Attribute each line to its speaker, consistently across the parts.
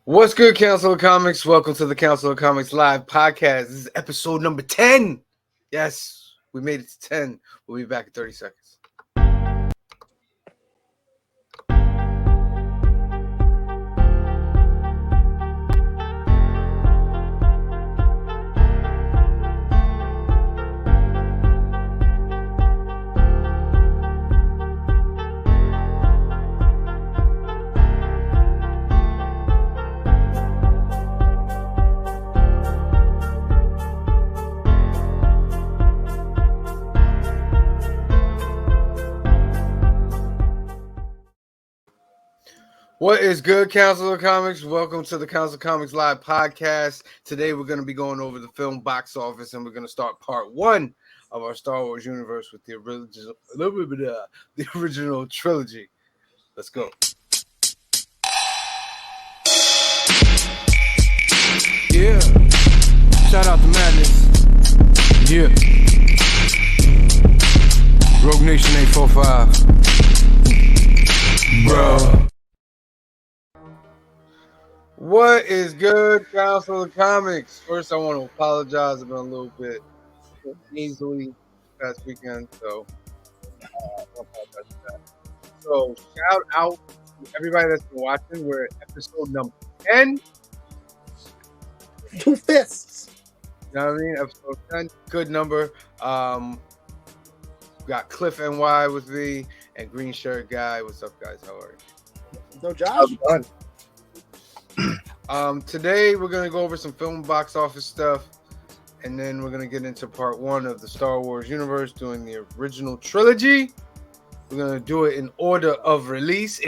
Speaker 1: What's good, Council of Comics? Welcome to the Council of Comics Live podcast. This is episode number 10. Yes, we made it to 10. We'll be back in 30 seconds. What is good, Council of Comics? Welcome to the Council of Comics Live podcast. Today we're going to be going over the film box office, and we're going to start part one of our Star Wars universe with the original trilogy. Let's go. Yeah. Shout out to Madness. Yeah. Rogue Nation 845. Bro. What is good, Council of Comics? First, I want to apologize. I've been a little bit easily past weekend, so I apologize for that. So, shout out to everybody that's been watching. We're at episode number 10.
Speaker 2: 2 fists.
Speaker 1: You know what I mean? Episode 10, good number. Got Cliff NY with me and Green Shirt Guy. What's up, guys? How are you?
Speaker 2: No, Josh.
Speaker 1: Today we're gonna go over some film box office stuff, and then we're gonna get into part one of the Star Wars universe, doing the original trilogy. We're gonna do it in order of release.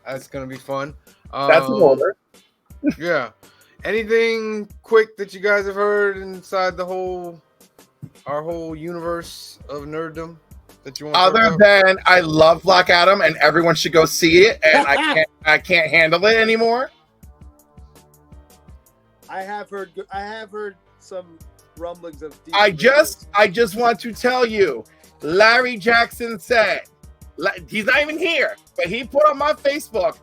Speaker 1: That's gonna be fun.
Speaker 2: That's an order.
Speaker 1: Yeah. Anything quick that you guys have heard inside our whole universe of nerddom that you want?
Speaker 2: Other than I love Black Adam and everyone should go see it, and I can't handle it anymore.
Speaker 3: I have heard some rumblings of.
Speaker 2: I just want to tell you, Larry Jackson said, he's not even here, but he put on my Facebook,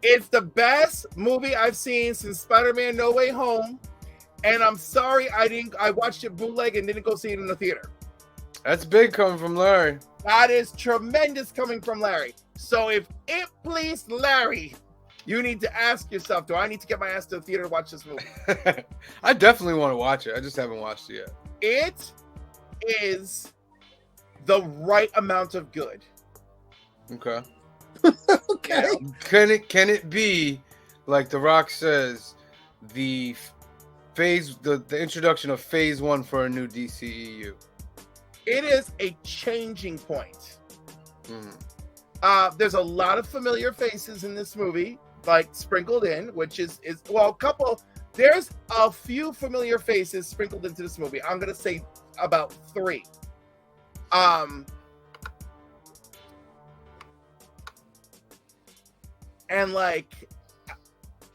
Speaker 2: it's the best movie I've seen since Spider-Man No Way Home, and I'm sorry I watched it bootleg and didn't go see it in the theater.
Speaker 1: That's big coming from Larry.
Speaker 2: That is tremendous coming from Larry. So if it pleased Larry, you need to ask yourself, do I need to get my ass to the theater to watch this movie?
Speaker 1: I definitely want to watch it. I just haven't watched it yet.
Speaker 2: It is the right amount of good.
Speaker 1: Okay.
Speaker 3: Okay.
Speaker 1: Can it be, like The Rock says, the introduction of phase one for a new DCEU?
Speaker 2: It is a changing point.
Speaker 1: Mm-hmm.
Speaker 2: There's a lot of familiar faces in this movie, like sprinkled in, which is a couple. There's a few familiar faces sprinkled into this movie. I'm gonna say about 3. And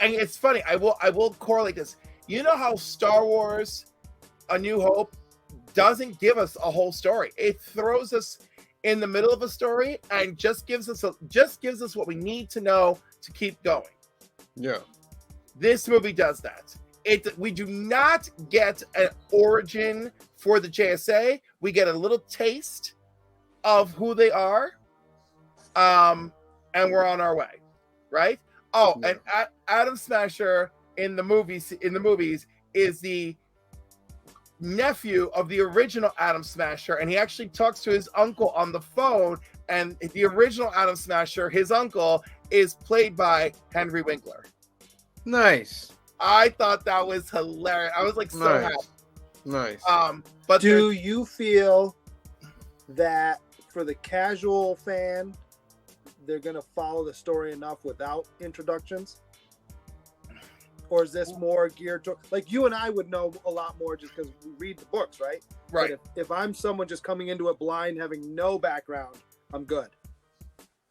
Speaker 2: it's funny. I will correlate this. You know how Star Wars: A New Hope doesn't give us a whole story. It throws us in the middle of a story and just gives us what we need to know to keep going.
Speaker 1: Yeah.
Speaker 2: This movie does that. We do not get an origin for the JSA. We get a little taste of who they are, and we're on our way, right? Oh, yeah. And Adam Smasher in the movies is the nephew of the original Adam Smasher, and he actually talks to his uncle on the phone, and the original Adam Smasher, his uncle, is played by Henry Winkler.
Speaker 1: Nice.
Speaker 2: I thought that was hilarious. I was like so happy.
Speaker 1: Nice.
Speaker 2: But
Speaker 3: do you feel that for the casual fan, they're gonna follow the story enough without introductions? Or is this more geared to, like, you and I would know a lot more just because we read the books, right?
Speaker 2: Right.
Speaker 3: But if I'm someone just coming into it blind, having no background, I'm good.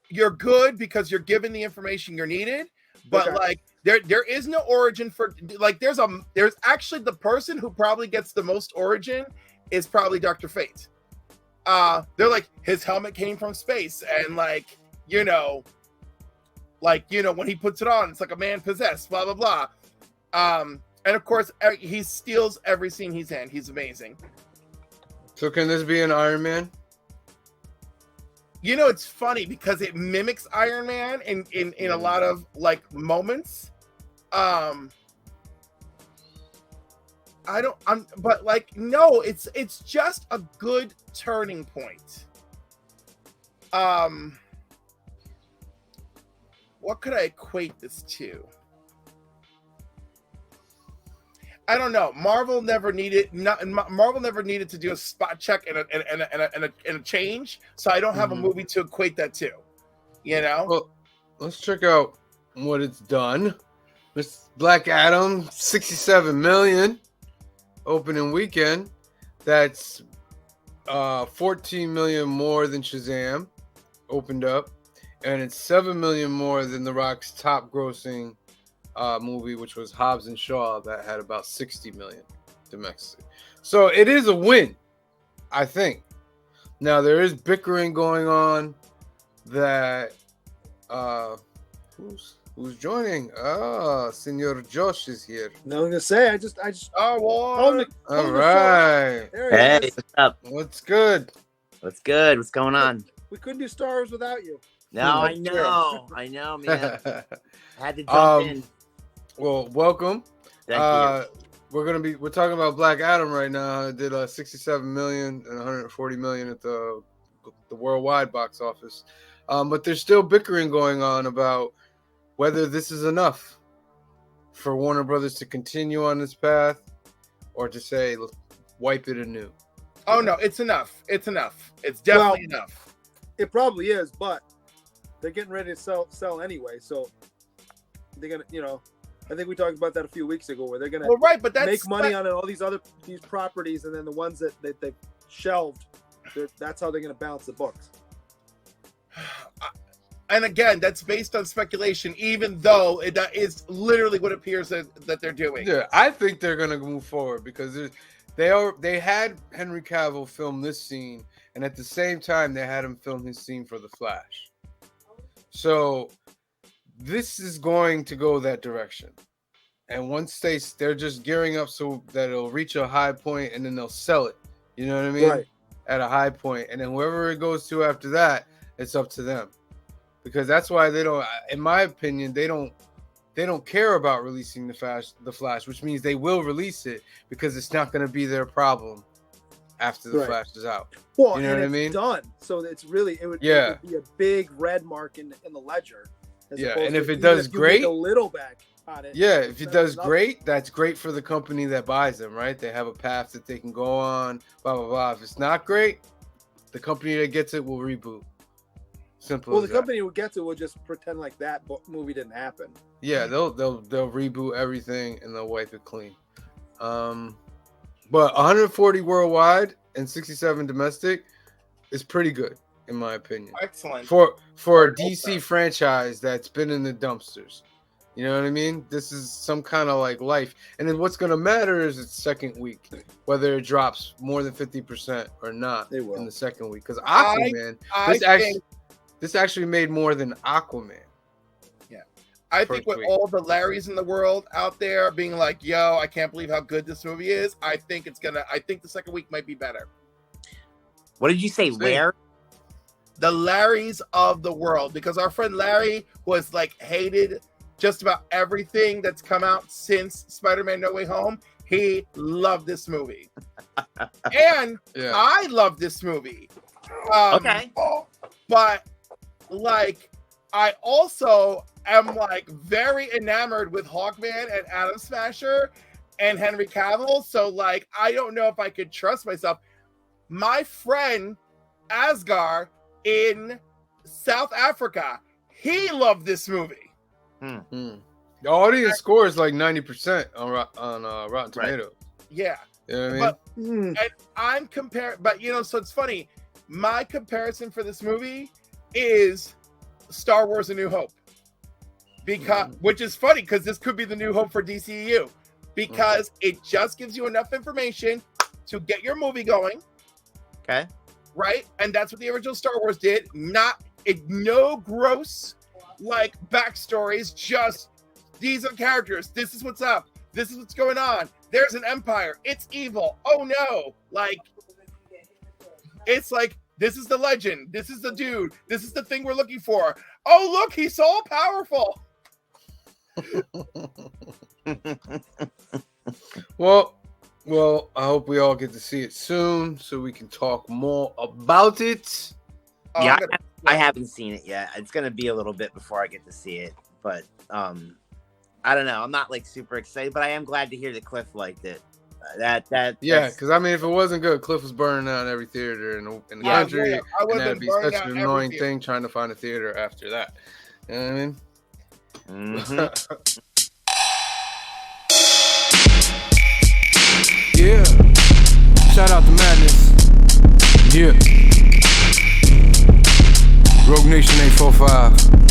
Speaker 2: You're good because you're given the information you're needed, but
Speaker 3: Okay.
Speaker 2: like there is no origin for, like, there's actually the person who probably gets the most origin is probably Dr. Fate. They're like, his helmet came from space, and like, you know, Like, you know, when he puts it on, it's like a man possessed, blah, blah, blah. And of course, he steals every scene he's in. He's amazing.
Speaker 1: So can this be an Iron Man?
Speaker 2: You know, it's funny because it mimics Iron Man in a lot of like moments. But like, no, it's just a good turning point. What could I equate this to? I don't know. Marvel never needed to do a spot check and a change, so I don't have a movie to equate that to. You know.
Speaker 1: Well, let's check out what it's done. This Black Adam, 67 million opening weekend. That's 14 million more than Shazam opened up, and it's 7 million more than The Rock's top grossing movie, which was Hobbs and Shaw, that had about 60 million domestic. So it is a win, I think. Now there is bickering going on that who's joining? Senor Josh is here.
Speaker 3: No, I'm gonna say I just
Speaker 2: Oh,
Speaker 3: told him to
Speaker 1: All right.
Speaker 3: There he
Speaker 4: Hey,
Speaker 3: is.
Speaker 4: what's up?
Speaker 1: What's good?
Speaker 4: What's good? What's going on?
Speaker 3: We couldn't do Star Wars without you.
Speaker 4: No,
Speaker 1: That's
Speaker 4: I know, man. I had to jump in.
Speaker 1: Well, welcome.
Speaker 4: Thank you.
Speaker 1: We're talking about Black Adam right now. It did 67 million and 140 million at the worldwide box office. But there's still bickering going on about whether this is enough for Warner Brothers to continue on this path or to say, let's wipe it anew.
Speaker 2: Oh no, it's enough. It's enough. It's definitely enough.
Speaker 3: It probably is, but they're getting ready to sell anyway. So they're gonna, you know, I think we talked about that a few weeks ago, where they're gonna
Speaker 2: but that's
Speaker 3: make money on all these properties, and then the ones that they've shelved, that's how they're gonna balance the books.
Speaker 2: And again, that's based on speculation, even though that is literally what appears that they're doing.
Speaker 1: Yeah, I think they're gonna move forward because they had Henry Cavill film this scene, and at the same time they had him film his scene for The Flash. So this is going to go that direction. And once they're just gearing up so that it'll reach a high point, and then they'll sell it. You know what I mean?
Speaker 3: Right.
Speaker 1: At a high point, and then whoever it goes to after that, it's up to them. Because that's why they don't, in my opinion, they don't care about releasing the Flash, which means they will release it because it's not going to be their problem after the Flash is out.
Speaker 3: Well,
Speaker 1: you know what I
Speaker 3: it's
Speaker 1: mean?
Speaker 3: done. So it would be a big red mark in the ledger.
Speaker 1: Yeah, and if it does great,
Speaker 3: a little back on it.
Speaker 1: Yeah, if it does great, that's great for the company that buys them, right? They have a path that they can go on, blah blah blah. If it's not great, the company that gets it will reboot. Simple.
Speaker 3: Well, the company who gets it will just pretend like that movie didn't happen.
Speaker 1: Yeah, they'll reboot everything and they'll wipe it clean. But 140 worldwide and 67 domestic is pretty good in my opinion.
Speaker 2: Excellent.
Speaker 1: For a DC franchise that's been in the dumpsters. You know what I mean? This is some kind of like life. And then what's going to matter is its second week, whether it drops more than 50% or not in the second week. Because Aquaman, this actually made more than Aquaman.
Speaker 2: Yeah. I think with all the Larrys in the world out there being like, yo, I can't believe how good this movie is, I think the second week might be better.
Speaker 4: What did you say? Where?
Speaker 2: The Larrys of the world, because our friend Larry was like hated just about everything that's come out since Spider-Man No Way Home. He loved this movie. And I love this movie.
Speaker 4: Okay.
Speaker 2: But like, I also am like very enamored with Hawkman and Atom Smasher and Henry Cavill. So like, I don't know if I could trust myself. My friend Asgar in South Africa, he loved this movie.
Speaker 1: The audience score is like 90% on Rotten Tomatoes.
Speaker 2: Yeah.
Speaker 1: You know what I mean?
Speaker 2: And I'm comparing, but you know, so it's funny. My comparison for this movie is Star Wars: A New Hope, because which is funny because this could be the New Hope for DCEU, because it just gives you enough information to get your movie going.
Speaker 4: Okay.
Speaker 2: Right, and that's what the original Star Wars did. No gross, like backstories. Just these are characters. This is what's up. This is what's going on. There's an empire. It's evil. Oh no! Like, it's like this is the legend. This is the dude. This is the thing we're looking for. Oh look, he's so powerful.
Speaker 1: Well, I hope we all get to see it soon so we can talk more about it.
Speaker 2: Oh,
Speaker 4: Yeah,
Speaker 2: I'm gonna-
Speaker 4: I haven't seen it yet. It's gonna be a little bit before I get to see it, but I don't know. I'm not like super excited, but I am glad to hear that Cliff liked it.
Speaker 1: Yeah,
Speaker 4: That's-
Speaker 1: because I mean, if it wasn't good, Cliff was burning out every theater in the
Speaker 2: Yeah,
Speaker 1: country,
Speaker 2: yeah, I
Speaker 1: and
Speaker 2: would've
Speaker 1: that'd
Speaker 2: been
Speaker 1: be
Speaker 2: burning
Speaker 1: such
Speaker 2: out
Speaker 1: an
Speaker 2: every
Speaker 1: annoying
Speaker 2: theater.
Speaker 1: thing trying to find a theater after that. You know what I mean?
Speaker 4: Mhm.
Speaker 5: Yeah. Shout out to Madness. Yeah. Rogue Nation 845.